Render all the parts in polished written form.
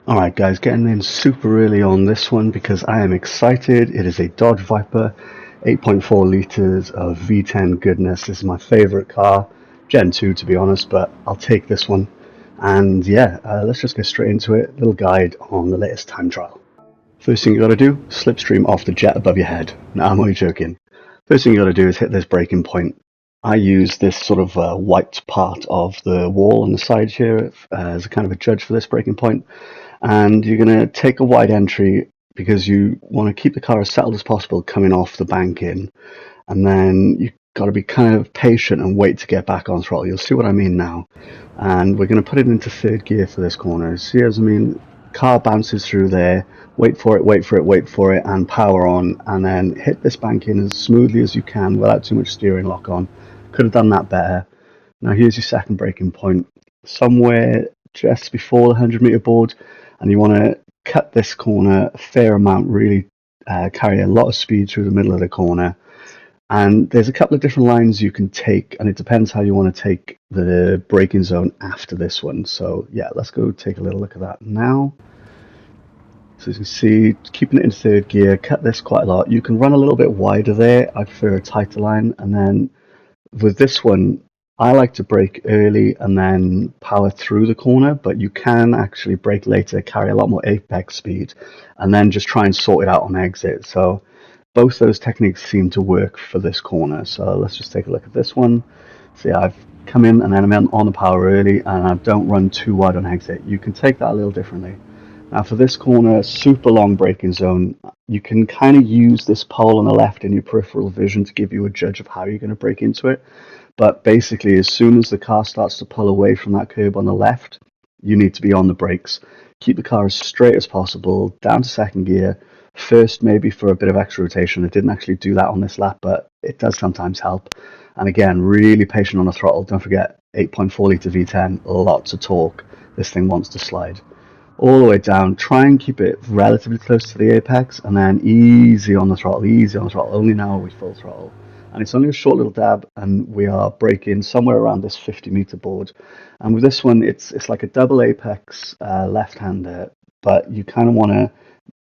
Alright guys, getting in super early on this one because I am excited. It is a Dodge Viper, 8.4 litres of V10 goodness. This is my favourite car, Gen 2 to be honest, but I'll take this one. And yeah, let's just get straight into it. Little guide on the latest time trial. First thing you gotta do, slipstream off the jet above your head. No, I'm only joking. First thing you gotta do is hit this braking point. I use this sort of white part of the wall on the side here as a kind of a judge for this braking point. And you're going to take a wide entry because you want to keep the car as settled as possible coming off the bank in, and then you've got to be kind of patient and wait to get back on throttle. You'll see what I mean now. And we're going to put it into third gear for this corner. See as I mean? Car bounces through there, wait for it, wait for it, wait for it, and power on, and then hit this bank in as smoothly as you can without too much steering lock on. Could have done that better. Now here's your second braking point, somewhere just before the 100-meter board, and you want to cut this corner a fair amount, really carry a lot of speed through the middle of the corner. And there's a couple of different lines you can take, and it depends how you want to take the braking zone after this one. So yeah, let's go take a little look at that now. So as you can see, keeping it in third gear, cut this quite a lot. You can run a little bit wider there. I prefer a tighter line. And then with this one, I like to brake early and then power through the corner, but you can actually brake later, carry a lot more apex speed, and then just try and sort it out on exit. So both those techniques seem to work for this corner. So let's just take a look at this one. See, I've come in and then I'm on the power early, and I don't run too wide on exit. You can take that a little differently. Now for this corner, super long braking zone, you can kind of use this pole on the left in your peripheral vision to give you a judge of how you're going to brake into it. But basically, as soon as the car starts to pull away from that curb on the left, you need to be on the brakes. Keep the car as straight as possible, down to second gear. First, maybe for a bit of extra rotation. I didn't actually do that on this lap, but it does sometimes help. And again, really patient on the throttle. Don't forget, 8.4 litre V10, lots of torque. This thing wants to slide. All the way down, try and keep it relatively close to the apex, and then easy on the throttle, easy on the throttle. Only now are we full throttle. And it's only a short little dab, and we are braking somewhere around this 50-meter board. And with this one, it's like a double apex left-hander, but you kind of want to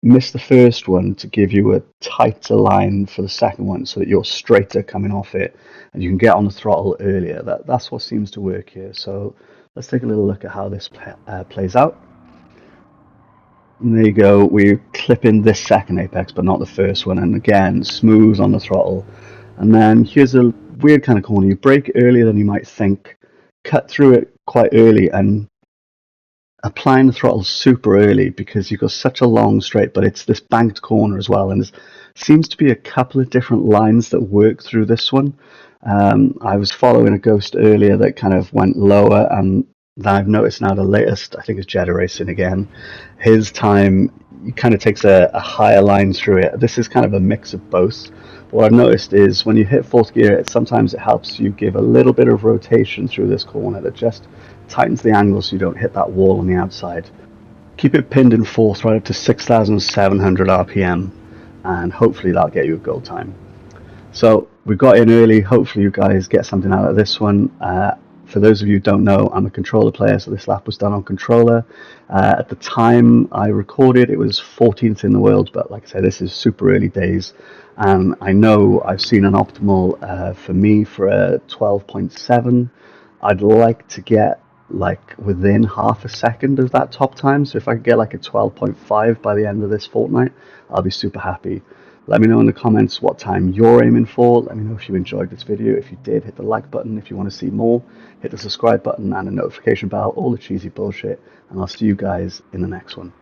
miss the first one to give you a tighter line for the second one, so that you're straighter coming off it, and you can get on the throttle earlier. That's what seems to work here. So let's take a little look at how this plays out. And there you go, we're clipping this second apex, but not the first one. And again, smooth on the throttle. And then here's a weird kind of corner. You brake earlier than you might think, cut through it quite early, and applying the throttle super early because you've got such a long straight, but it's this banked corner as well. And there seems to be a couple of different lines that work through this one. I was following a Ghost earlier that kind of went lower, and I've noticed now the latest, I think it's Jedi Racing again, his time, he kind of takes a higher line through it. This is kind of a mix of both. But what I've noticed is when you hit fourth gear, sometimes it helps you give a little bit of rotation through this corner that just tightens the angle so you don't hit that wall on the outside. Keep it pinned in fourth right up to 6,700 RPM, and hopefully that'll get you a goal time. So we got in early. Hopefully you guys get something out of this one. For those of you who don't know, I'm a controller player, so this lap was done on controller. At the time I recorded, it was 14th in the world, but like I said, this is super early days. And I know I've seen an optimal for me for a 12.7. I'd like to get like within half a second of that top time. So if I could get like a 12.5 by the end of this fortnight, I'll be super happy. Let me know in the comments what time you're aiming for. Let me know if you enjoyed this video. If you did, hit the like button. If you want to see more, hit the subscribe button and a notification bell, all the cheesy bullshit. And I'll see you guys in the next one.